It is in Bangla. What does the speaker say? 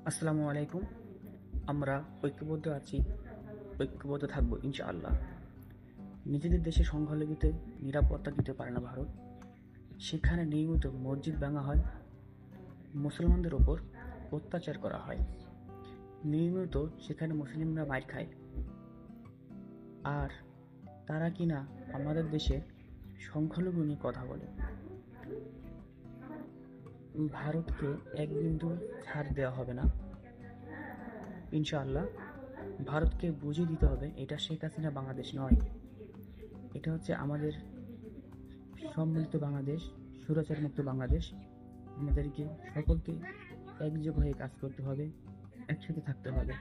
আসসালামু আলাইকুম। আমরা ঐক্যবদ্ধ আছি, ঐক্যবদ্ধ থাকবো ইনশাআল্লাহ। নিজেদের দেশে সংখ্যালঘুতে নিরাপত্তা দিতে পারে না ভারত, সেখানে নিয়মিত মসজিদ ভাঙা হয়, মুসলমানদের ওপর অত্যাচার করা হয়, নিয়মিত সেখানে মুসলিমরা মাইর খায়। আর তারা কিনা আমাদের দেশে সংখ্যালঘু নিয়ে কথা বলে। ভারতকে এক বিন্দু ছাড় দেওয়া হবে না ইনশাআল্লাহ। ভারতকে বুঝিয়ে দিতে হবে এটা শেখ হাসিনা বাংলাদেশ নয়, এটা হচ্ছে আমাদের সম্মিলিত বাংলাদেশ, স্বৈরাচার মুক্ত বাংলাদেশ। আমাদেরকে সকলকে একযোগ হয়ে কাজ করতে হবে, একসাথে থাকতে হবে।